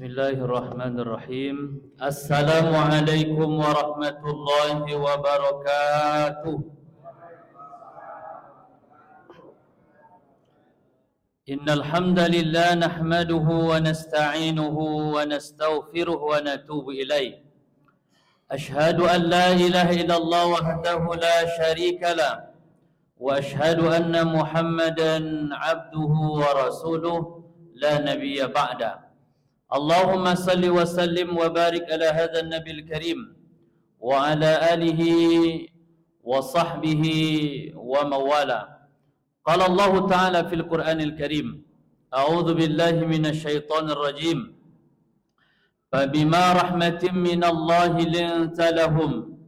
Bismillahirrahmanirrahim. Assalamualaikum warahmatullahi wabarakatuh. Innal hamdalillah nahmaduhu wa nasta'inuhu wa nastaghfiruhu wa natubu ilaih. Ashhadu an la ilaha illallah wahdahu la syarika lah wa ashhadu anna Muhammadan 'abduhu wa rasuluh la nabiyya ba'da. Allahumma salli wa sallim wa barik ala hadha an-nabil karim wa ala alihi wa sahbihi wa mawala. Qala Allah Ta'ala fil Qur'anil Karim, a'udzu billahi minasy syaithanir rajim. Fabima rahmatin minallahi linta lahum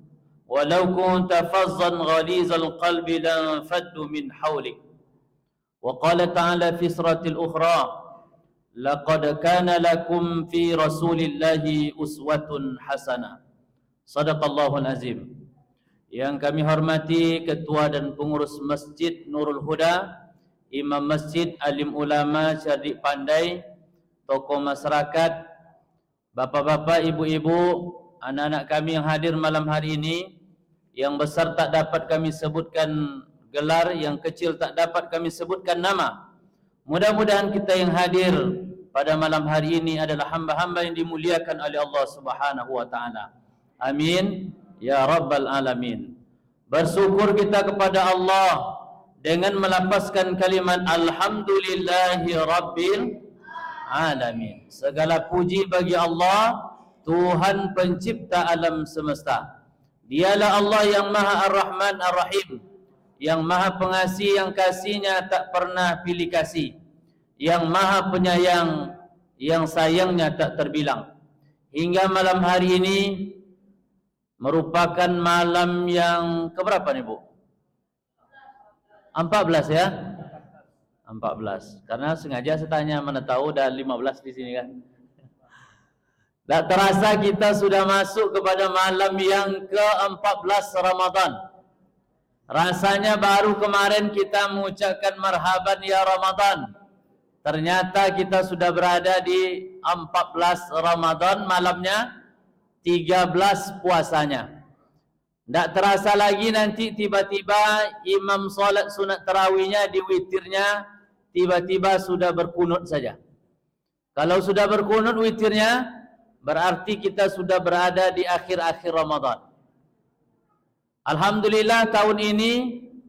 walau kunta fazzan ghalizal qalbi lanfaddu min hawlik. Wa qala ta'ala fi suratil ukhra, laqad kana lakum fi rasulillahi uswatun hasanah. Shadaqallahul azim. Yang kami hormati Ketua dan Pengurus Masjid Nurul Huda, Imam Masjid, Alim Ulama, Cerdik Pandai, tokoh masyarakat, bapak-bapak, ibu-ibu, anak-anak kami yang hadir malam hari ini. Yang besar tak dapat kami sebutkan gelar, yang kecil tak dapat kami sebutkan nama. Mudah-mudahan kita yang hadir pada malam hari ini adalah hamba-hamba yang dimuliakan oleh Allah Subhanahu wa taala. Amin ya rabbal alamin. Bersyukur kita kepada Allah dengan melafazkan kalimat alhamdulillahi rabbil alamin. Segala puji bagi Allah, Tuhan pencipta alam semesta. Dialah Allah yang Maha Ar-Rahman Ar-Rahim, yang Maha Pengasih, yang kasihnya tak pernah pilih kasih, yang Maha Penyayang, yang sayangnya tak terbilang. Hingga malam hari ini merupakan malam yang keberapa nih Bu? 14 ya? 14. Karena sengaja saya tanya, mana tahu udah 15 di sini kan. Tak terasa kita sudah masuk kepada malam yang ke-14 Ramadan. Rasanya baru kemarin kita mengucapkan marhaban ya Ramadan. Ternyata kita sudah berada di 14 Ramadan, malamnya 13 puasanya. Tak terasa lagi nanti tiba-tiba imam solat sunat tarawihnya di witirnya tiba-tiba sudah berkunut saja. Kalau sudah berkunut witirnya, berarti kita sudah berada di akhir-akhir Ramadan. Alhamdulillah tahun ini,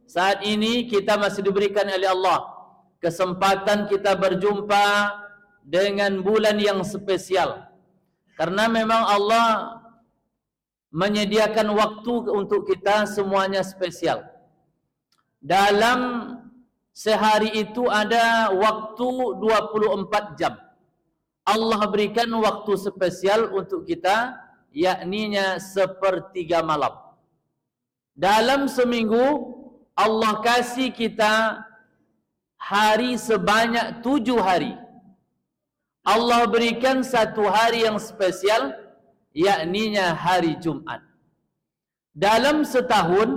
saat ini kita masih diberikan oleh Allah kesempatan kita berjumpa dengan bulan yang spesial. Karena memang Allah menyediakan waktu untuk kita semuanya spesial. Dalam sehari itu ada waktu 24 jam. Allah berikan waktu spesial untuk kita, yakninya sepertiga malam. Dalam seminggu Allah kasih kita hari sebanyak 7 hari. Allah berikan satu hari yang spesial, yakninya hari Jumat. Dalam sebulan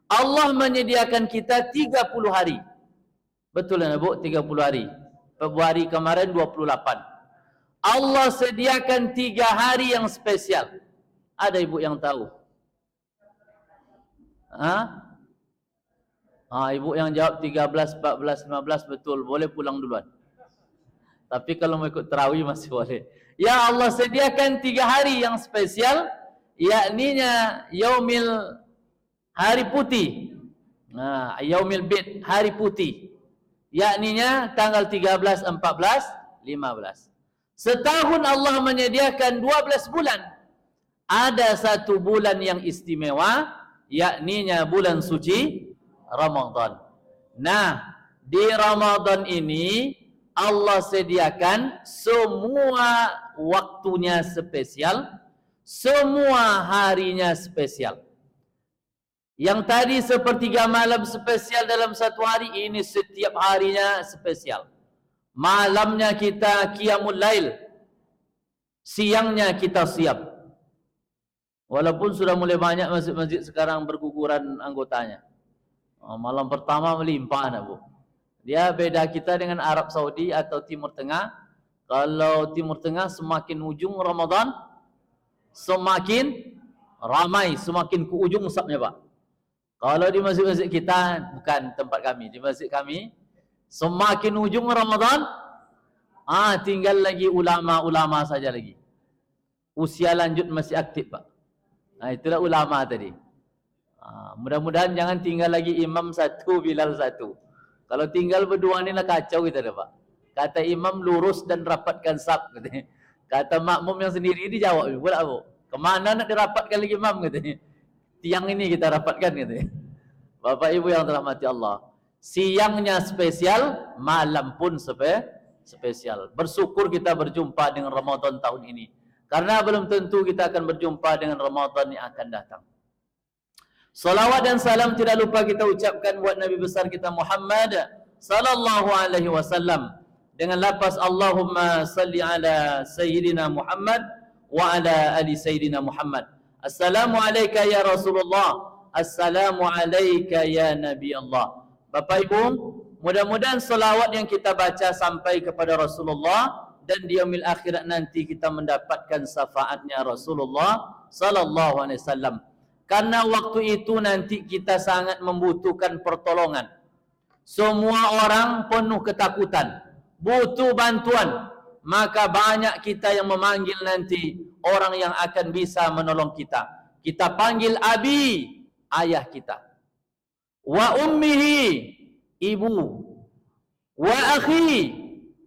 Allah menyediakan kita 30 hari. Betul ya Bu? 30 hari. Februari kemarin 28. Allah sediakan 3 hari yang spesial. Ada ibu yang tahu? Ibu yang jawab 13, 14, 15 betul. Boleh pulang duluan. Tapi kalau mau ikut tarawih masih boleh. Ya Allah sediakan 3 hari yang spesial, yakninya Yaumil hari putih. Yaumil Bid, hari putih. Yakninya tanggal 13, 14, 15. Setahun Allah menyediakan 12 bulan. Ada satu bulan yang istimewa, yakninya bulan suci Ramadan. Nah, di Ramadan ini Allah sediakan semua waktunya spesial, semua harinya spesial. Yang tadi sepertiga malam spesial dalam satu hari, ini setiap harinya spesial. Malamnya kita qiyamul lail, siangnya kita siap. Walaupun sudah mulai banyak masjid-masjid sekarang berguguran anggotanya. Malam pertama melimpah Bu. Dia beda kita dengan Arab Saudi atau Timur Tengah. Kalau Timur Tengah semakin ujung Ramadan, semakin ramai, semakin ke ujung usapnya Pak. Kalau di masjid-masjid kita, bukan tempat kami, di masjid kami, semakin ujung Ramadan, tinggal lagi ulama-ulama saja lagi. Usia lanjut masih aktif Pak. Itulah ulama tadi. Mudah-mudahan jangan tinggal lagi imam satu, Bilal satu. Kalau tinggal berdua ni lah kacau kita dah Pak. Kata imam lurus dan rapatkan saf. Kata makmum yang sendiri dijawab pula Pak. Kemana nak dirapatkan lagi imam katanya. Tiang ini kita rapatkan katanya. Bapak Ibu yang dirahmati Allah. Siangnya spesial, malam pun spesial. Bersyukur kita berjumpa dengan Ramadan tahun ini. Karena belum tentu kita akan berjumpa dengan Ramadan yang akan datang. Salawat dan salam tidak lupa kita ucapkan buat Nabi besar kita Muhammad sallallahu alaihi wasallam dengan lafaz Allahumma salli ala sayyidina Muhammad wa ala ali sayyidina Muhammad. Assalamu alayka ya Rasulullah, assalamu alayka ya Nabi Allah. Bapak Ibu, mudah-mudahan salawat yang kita baca sampai kepada Rasulullah dan di yaumil akhirat nanti kita mendapatkan syafaatnya Rasulullah sallallahu alaihi wasallam. Karena waktu itu nanti kita sangat membutuhkan pertolongan. Semua orang penuh ketakutan, butuh bantuan. Maka banyak kita yang memanggil nanti orang yang akan bisa menolong kita. Kita panggil abi, ayah kita. Wa ummihi, ibu. Wa akhi,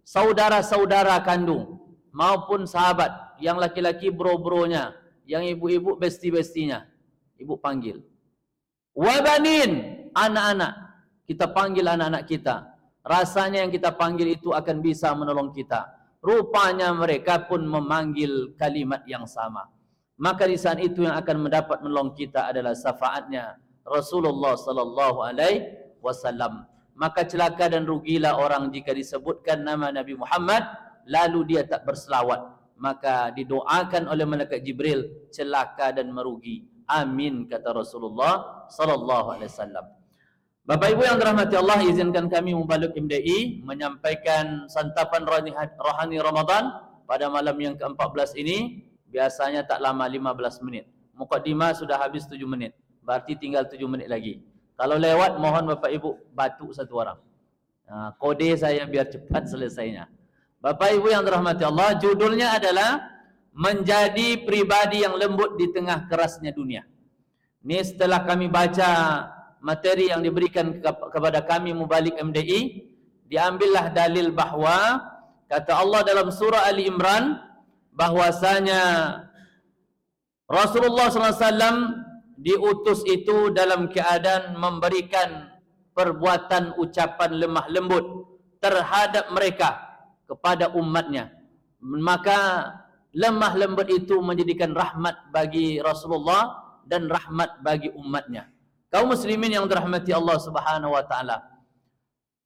saudara-saudara kandung. Maupun sahabat, yang laki-laki bro-bronya, yang ibu-ibu besti-bestinya. Ibu panggil. Wabanin, anak-anak. Kita panggil anak-anak kita. Rasanya yang kita panggil itu akan bisa menolong kita. Rupanya mereka pun memanggil kalimat yang sama. Maka di saat itu yang akan mendapat menolong kita adalah syafaatnya Rasulullah sallallahu alaihi wasallam. Maka celaka dan rugilah orang jika disebutkan nama Nabi Muhammad lalu dia tak berselawat. Maka didoakan oleh malaikat Jibril celaka dan merugi. Amin kata Rasulullah sallallahu alaihi wasallam. Bapak Ibu yang dirahmati Allah, izinkan kami Muballigh MDI menyampaikan santapan rohani Ramadan pada malam yang ke-14 ini. Biasanya tak lama 15 menit. Muqaddimah sudah habis 7 menit. Berarti tinggal 7 menit lagi. Kalau lewat mohon Bapak Ibu batuk satu orang. Kode saya biar cepat selesainya. Bapak Ibu yang dirahmati Allah, judulnya adalah menjadi pribadi yang lembut di tengah kerasnya dunia. Ini setelah kami baca materi yang diberikan kepada kami Muballigh MDI, diambillah dalil bahwa kata Allah dalam surah Ali Imran bahwasanya Rasulullah SAW diutus itu dalam keadaan memberikan perbuatan ucapan lemah lembut terhadap mereka kepada umatnya. Maka lemah lembut itu menjadikan rahmat bagi Rasulullah dan rahmat bagi umatnya. Kaum muslimin yang dirahmati Allah Subhanahu wa taala.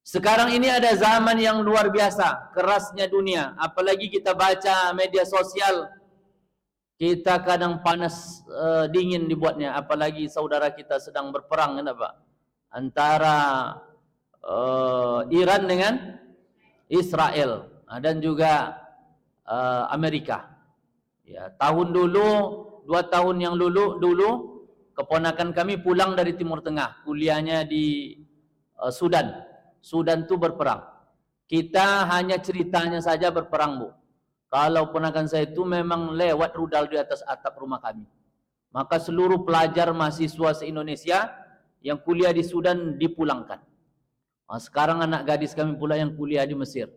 Sekarang ini ada zaman yang luar biasa, kerasnya dunia. Apalagi kita baca media sosial, kita kadang panas dingin dibuatnya. Apalagi saudara kita sedang berperang, kenapa? Antara Iran dengan Israel dan juga Amerika. Ya, tahun dulu, 2 tahun yang dulu keponakan kami pulang dari Timur Tengah, kuliahnya di Sudan. Sudan tu berperang. Kita hanya ceritanya saja berperang, Bu. Kalau ponakan saya itu memang lewat rudal di atas atap rumah kami. Maka seluruh pelajar mahasiswa se-Indonesia yang kuliah di Sudan dipulangkan. Sekarang anak gadis kami pula yang kuliah di Mesir.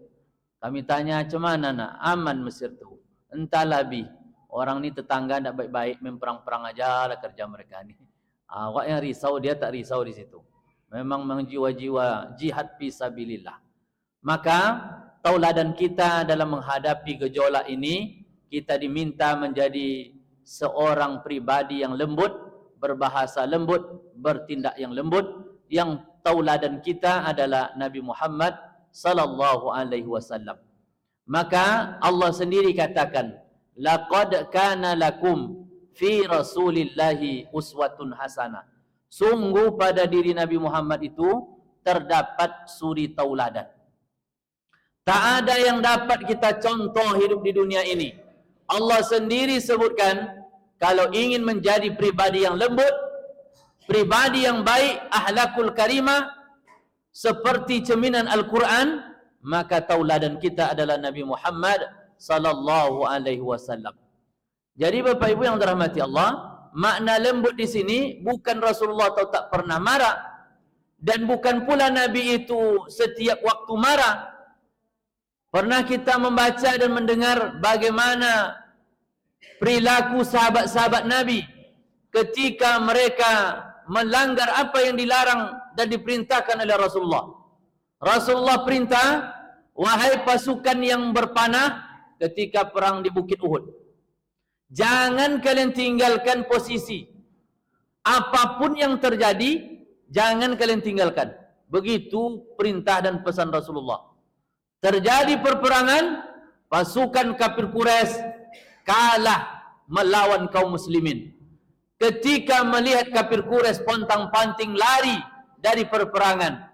Kami tanya, "Cemana nak? Aman Mesir tu?" Entahlah Bi. Orang ni tetangga tak baik-baik, memperang-perang aja lah kerja mereka ni. Awak yang risau, dia tak risau di situ. Memang jiwa-jiwa jihad fisabilillah. Maka tauladan kita dalam menghadapi gejolak ini, kita diminta menjadi seorang pribadi yang lembut, berbahasa lembut, bertindak yang lembut. Yang tauladan kita adalah Nabi Muhammad sallallahu alaihi wasallam. Maka Allah sendiri katakan, laqad kana lakum fi rasulillahi uswatun hasanah. Sungguh pada diri Nabi Muhammad itu terdapat suri tauladan. Tak ada yang dapat kita contoh hidup di dunia ini. Allah sendiri sebutkan, kalau ingin menjadi pribadi yang lembut, pribadi yang baik, ahlakul karimah, seperti cerminan Al-Quran, maka tauladan kita adalah Nabi Muhammad sallallahu alaihi wasallam. Jadi Bapak Ibu yang dirahmati Allah, makna lembut di sini bukan Rasulullah tak pernah marah, dan bukan pula Nabi itu setiap waktu marah. Pernah kita membaca dan mendengar bagaimana perilaku sahabat-sahabat Nabi ketika mereka melanggar apa yang dilarang dan diperintahkan oleh Rasulullah. Rasulullah perintah, wahai pasukan yang berpanah ketika perang di Bukit Uhud, jangan kalian tinggalkan posisi. Apapun yang terjadi, jangan kalian tinggalkan. Begitu perintah dan pesan Rasulullah. Terjadi perperangan, pasukan kafir Quraisy kalah melawan kaum muslimin. Ketika melihat kafir Quraisy pontang-panting lari dari perperangan,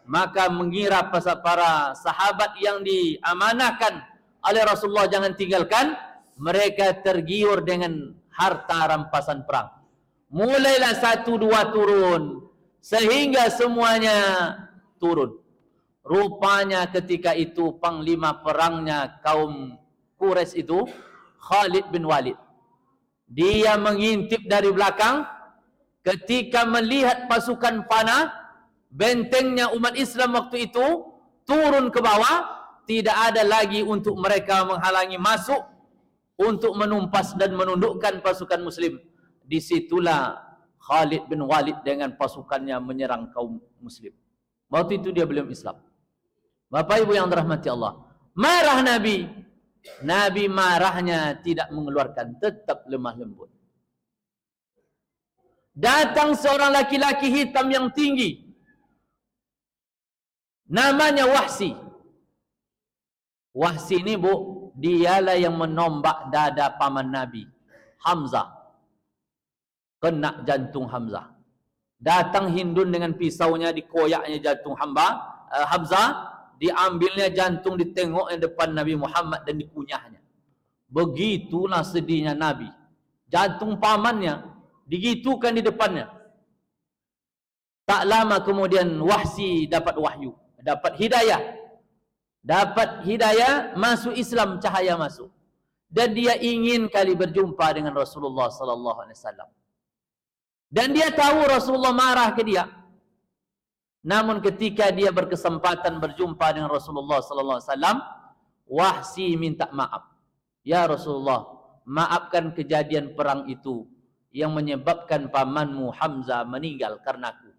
maka mengira para sahabat yang diamanahkan oleh Rasulullah jangan tinggalkan, mereka tergiur dengan harta rampasan perang. Mulailah 1, 2 turun, sehingga semuanya turun. Rupanya ketika itu panglima perangnya kaum Quraisy itu Khalid bin Walid. Dia mengintip dari belakang, ketika melihat pasukan panah, bentengnya umat Islam waktu itu turun ke bawah, tidak ada lagi untuk mereka menghalangi masuk untuk menumpas dan menundukkan pasukan muslim. Disitulah Khalid bin Walid dengan pasukannya menyerang kaum muslim. Waktu itu dia belum Islam. Bapak Ibu yang dirahmati Allah, marah Nabi. Nabi marahnya tidak mengeluarkan, tetap lemah lembut. Datang seorang laki-laki hitam yang tinggi, namanya Wahsi. Wahsi ini Bu, dialah yang menombak dada paman Nabi, Hamzah. Kena jantung Hamzah. Datang Hindun dengan pisaunya, dikoyaknya jantung Hamzah. Diambilnya jantung, ditengoknya depan Nabi Muhammad dan dikunyahnya. Begitulah sedihnya Nabi. Jantung pamannya digitukan di depannya. Tak lama kemudian Wahsi dapat wahyu, dapat hidayah. Dapat hidayah, masuk Islam, cahaya masuk. Dan dia ingin kali berjumpa dengan Rasulullah sallallahu alaihi wasallam. Dan dia tahu Rasulullah marah ke dia. Namun ketika dia berkesempatan berjumpa dengan Rasulullah sallallahu alaihi wasallam, Wahsi minta maaf. Ya Rasulullah, maafkan kejadian perang itu yang menyebabkan pamanmu Hamzah meninggal karenaku.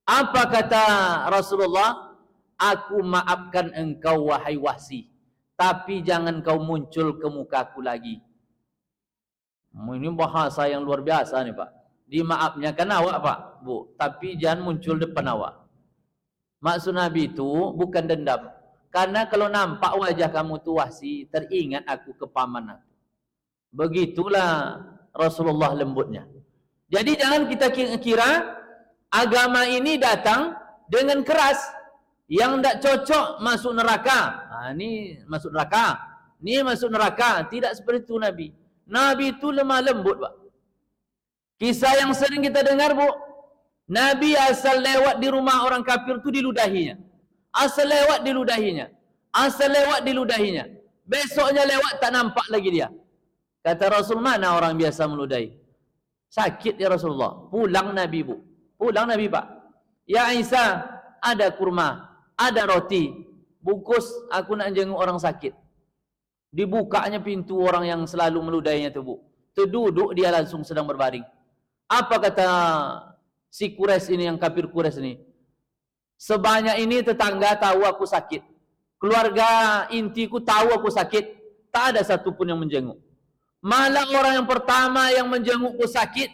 Apa kata Rasulullah? Aku maafkan engkau wahai Wahsi, tapi jangan kau muncul ke mukaku lagi. Ini bahasa yang luar biasa nih Pak. Dimaafnya kan awak Pak, Bu, tapi jangan muncul depan awak. Maksud Nabi itu bukan dendam. Karena kalau nampak wajah kamu tu Wahsi, teringat aku ke paman aku. Begitulah Rasulullah lembutnya. Jadi jangan kita kira agama ini datang dengan keras. Yang tidak cocok masuk neraka. Ini masuk neraka. Ini masuk neraka. Tidak seperti itu Nabi. Nabi itu lemah lembut Pak. Kisah yang sering kita dengar Bu, Nabi asal lewat di rumah orang kafir itu diludahinya. Asal lewat diludahinya. Asal lewat diludahinya. Besoknya lewat tak nampak lagi dia. Kata Rasul, mana orang biasa meludahi? Sakit ya Rasulullah. Pulang Nabi Bu. Pulang Nabi Pak. Ya Aisyah, ada kurma, ada roti. Bungkus, aku nak jenguk orang sakit. Dibukanya pintu orang yang selalu meludahinya itu Bu. Terduduk dia langsung sedang berbaring. Apa kata si Quraisy ini, yang kafir Quraisy ini? Sebanyak ini tetangga tahu aku sakit. Keluarga intiku tahu aku sakit. Tak ada satupun yang menjenguk. Malah orang yang pertama yang menjengukku sakit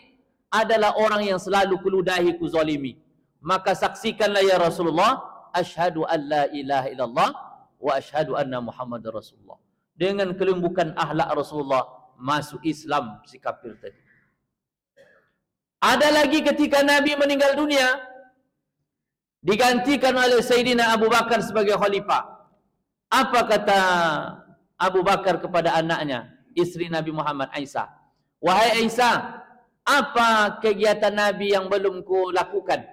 adalah orang yang selalu kuludahi ku zalimi. Maka saksikanlah ya Rasulullah, asyhadu an la ilaha illallah wa asyhadu anna Muhammadar Rasulullah. Dengan kelembukan akhlak Rasulullah masuk Islam si kafir tadi. Ada lagi ketika Nabi meninggal dunia, digantikan oleh Sayyidina Abu Bakar sebagai khalifah. Apa kata Abu Bakar kepada anaknya, istri Nabi Muhammad, Aisyah? Wahai Aisyah, apa kegiatan Nabi yang belum ku lakukan?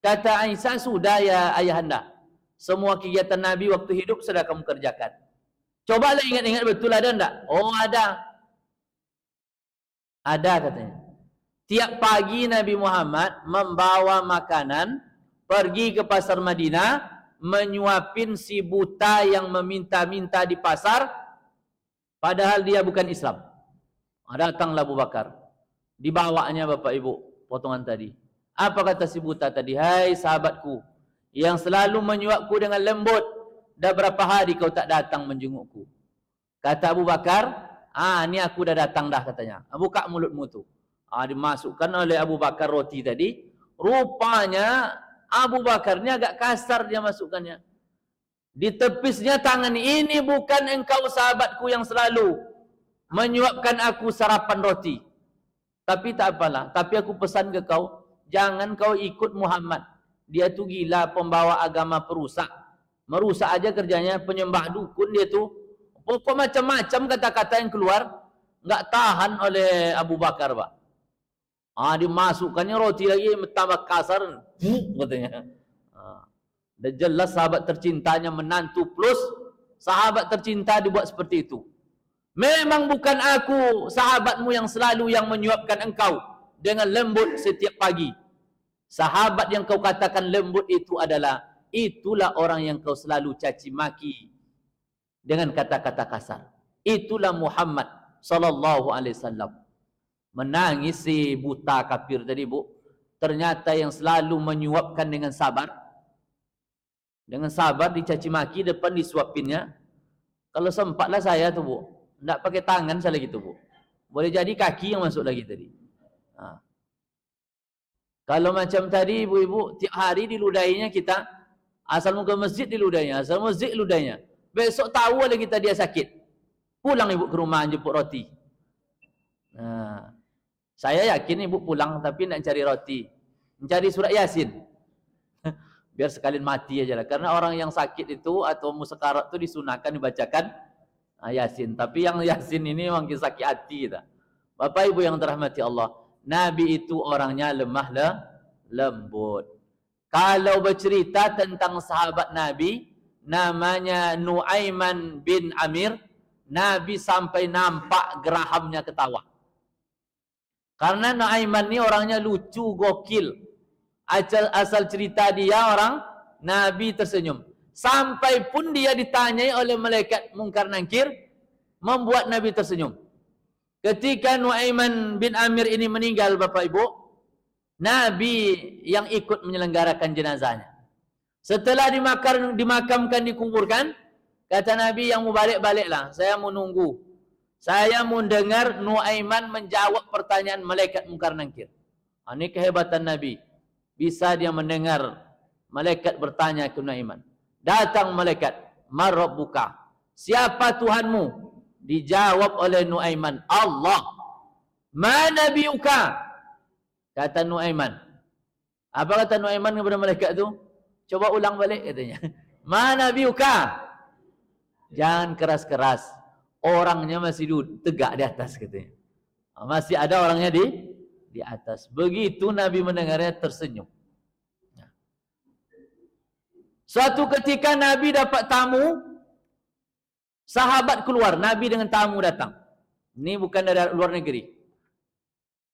Kata Aisyah, sudah ya ayahanda. Semua kegiatan Nabi waktu hidup sudah kamu kerjakan. Cobalah ingat-ingat betul, ada enggak? Oh ada. Ada katanya. Tiap pagi Nabi Muhammad membawa makanan, pergi ke pasar Madinah, menyuapin si buta yang meminta-minta di pasar, padahal dia bukan Islam. Datanglah Abu Bakar. Dibawanya Bapak Ibu potongan tadi. Apa kata si buta tadi? Hai sahabatku, yang selalu menyuapku dengan lembut, dah berapa hari kau tak datang menjengukku? Kata Abu Bakar, ni aku dah datang dah katanya. Buka mulutmu tu. Dimasukkan oleh Abu Bakar roti tadi. Rupanya Abu Bakar ni agak kasar dia masukkannya. Ditepisnya tangan, ini bukan engkau sahabatku yang selalu menyuapkan aku sarapan roti. Tapi tak apalah. Tapi aku pesan ke kau, jangan kau ikut Muhammad. Dia tu gila, pembawa agama perusak. Merusak aja kerjanya, penyembah dukun dia tu. Pokok macam-macam kata-kata yang keluar, enggak tahan oleh Abu Bakar, Pak. Dimasukkannya roti lagi tambah kasar, katanya. Dah jelas sahabat tercintanya menantu plus sahabat tercinta dibuat seperti itu. Memang bukan aku sahabatmu yang selalu yang menyuapkan engkau dengan lembut setiap pagi. Sahabat yang kau katakan lembut itu itulah orang yang kau selalu caci maki dengan kata-kata kasar. Itulah Muhammad sallallahu alaihi wasallam. Menangis si buta kafir tadi, Bu. Ternyata yang selalu menyuapkan dengan sabar. Dengan sabar dicaci maki, depan disuapinnya. Kalau sempatlah saya tu, Bu. Enggak pakai tangan saya lagi tu, Bu. Boleh jadi kaki yang masuk lagi tadi. Kalau macam tadi ibu-ibu, tiap hari diludahinya kita, asal mau ke masjid diludahnya, asal masjid ludahnya. Besok tahu lagi kita dia sakit. Pulang ibu ke rumah jemput roti. Saya yakin ibu pulang tapi nak cari roti. Mencari surat Yasin. Biar sekalian mati aja lah. Karena orang yang sakit itu atau musakarat itu disunahkan dibacakan Yasin. Tapi yang Yasin ini memang sakit hati kita. Bapak ibu yang dirahmati Allah, Nabi itu orangnya lemah lembut. Kalau bercerita tentang sahabat Nabi, namanya Nuaiman bin Amir, Nabi sampai nampak gerahamnya ketawa. Karena Nuaiman ni orangnya lucu, gokil. Asal cerita dia orang, Nabi tersenyum. Sampai pun dia ditanyai oleh malaikat Munkar Nakir, membuat Nabi tersenyum. Ketika Nuaiman bin Amir ini meninggal, Bapak Ibu, Nabi yang ikut menyelenggarakan jenazahnya. Setelah dimakamkan, dikuburkan, kata Nabi, yang mau balik-baliklah, saya mau nunggu. Saya mau dengar Nuaiman menjawab pertanyaan malaikat Munkar Nakir. Ini kehebatan Nabi. Bisa dia mendengar malaikat bertanya ke Nuaiman. Datang malaikat, "Man rabbuka?" Siapa Tuhanmu? Dijawab oleh Nuaiman, "Allah." "Ma nabiyuka?" Kata Nuaiman. Apa kata Nuaiman kepada malaikat itu? Coba ulang balik katanya. "Ma nabiyuka?" Jangan keras-keras. Orangnya masih tegak di atas katanya. Masih ada orangnya di atas. Begitu Nabi mendengarnya tersenyum. Suatu ketika Nabi dapat tamu, sahabat keluar, Nabi dengan tamu datang. Ini bukan dari luar negeri.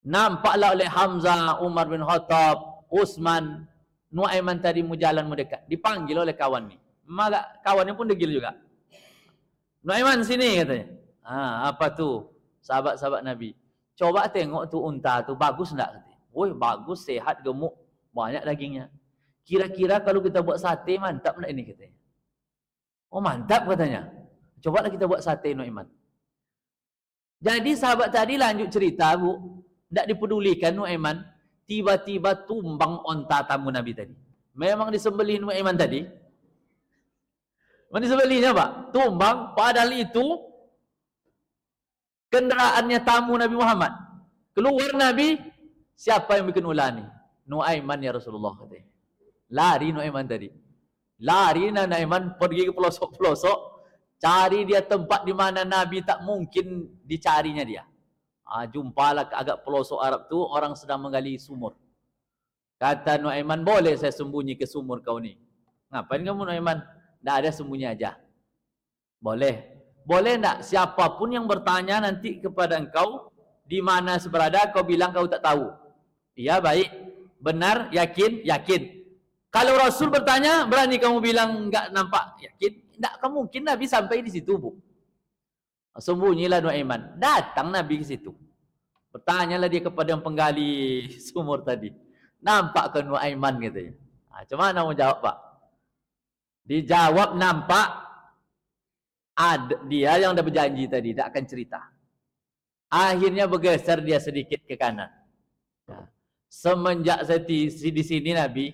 Nampaklah oleh Hamzah, Umar bin Khattab, Utsman, Nuaiman tadi mau jalan mendekat. Dipanggil oleh kawan ni. Maka kawannya pun degil juga. Nuaiman sini katanya. Apa tu? Sahabat-sahabat Nabi. Coba tengok tu unta tu, bagus enggak katanya. Woi, bagus, sehat, gemuk, banyak dagingnya. Kira-kira kalau kita buat sate mantap enggak ini katanya. Oh, mantap katanya. Cobalah kita buat sate, Nuaiman. Jadi sahabat tadi lanjut cerita, Bu. Enggak dipedulikan Nuaiman, tiba-tiba tumbang onta tamu Nabi tadi. Memang disembelih Nuaiman tadi. Mana disembelihnya, Pak? Tumbang, padahal itu kendaraannya tamu Nabi Muhammad. Keluar Nabi, siapa yang bikin ulah ni? Nuaiman ya Rasulullah katanya. Lari Nuaiman tadi. Lari Nuaiman pergi ke pelosok-pelosok, cari dia tempat di mana Nabi tak mungkin dicarinya dia. Jumpalah ke agak pelosok Arab tu, orang sedang menggali sumur. Kata Nuaiman, boleh saya sembunyi ke sumur kau ni? Ngapain kamu Nuaiman? Tak ada, sembunyi aja. Boleh. Boleh tak siapapun yang bertanya nanti kepada engkau, di mana berada, kau bilang kau tak tahu. Iya, baik. Benar, yakin, yakin. Kalau Rasul bertanya, berani kamu bilang enggak nampak? Yakin? Tak mungkin Nabi sampai di situ, Bu. Sembunyilah Nuaiman. Datang Nabi ke situ. Bertanyalah dia kepada yang penggali sumur tadi. Nampak ke Nuaiman katanya. Macam mana mau jawab, Pak? Dijawab nampak. Dia yang dah berjanji tadi tak akan cerita. Akhirnya bergeser dia sedikit ke kanan. Semenjak saya di sini Nabi,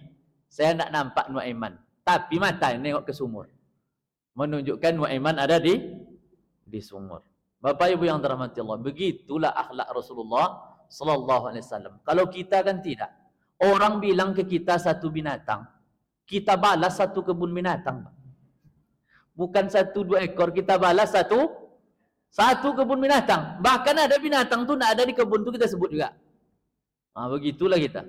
saya nak nampak Nuaiman. Tapi mata nengok ke sumur. Menunjukkan Nuaiman ada di sumur. Bapak Ibu yang dirahmati Allah, begitulah akhlak Rasulullah sallallahu alaihi wasallam. Kalau kita kan tidak. Orang bilang ke kita satu binatang, kita balas satu kebun binatang. Bukan 1-2 ekor, kita balas satu kebun binatang. Bahkan ada binatang tu nak ada di kebun tu kita sebut juga. Begitulah kita.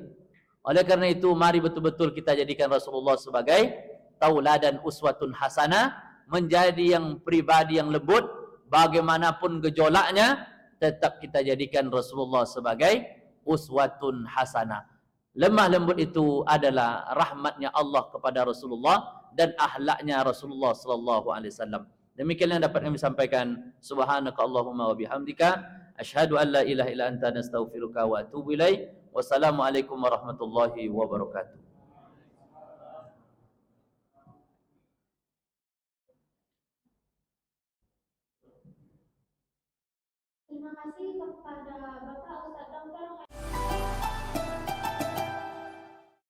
Oleh karena itu, mari betul-betul kita jadikan Rasulullah sebagai tauladan uswatun hasanah, menjadi yang pribadi yang lembut, bagaimanapun gejolaknya, tetap kita jadikan Rasulullah sebagai uswatun hasanah. Lemah lembut itu adalah rahmatnya Allah kepada Rasulullah dan akhlaknya Rasulullah sallallahu alaihi wasallam. Demikian yang dapat kami sampaikan. Subhanaka Allahumma wa bihamdika asyhadu an la ilaha illa anta nastaghfiruka wa atubu ilaik. Wassalamualaikum warahmatullahi wabarakatuh. Terima kasih kepada Bapak Ustaz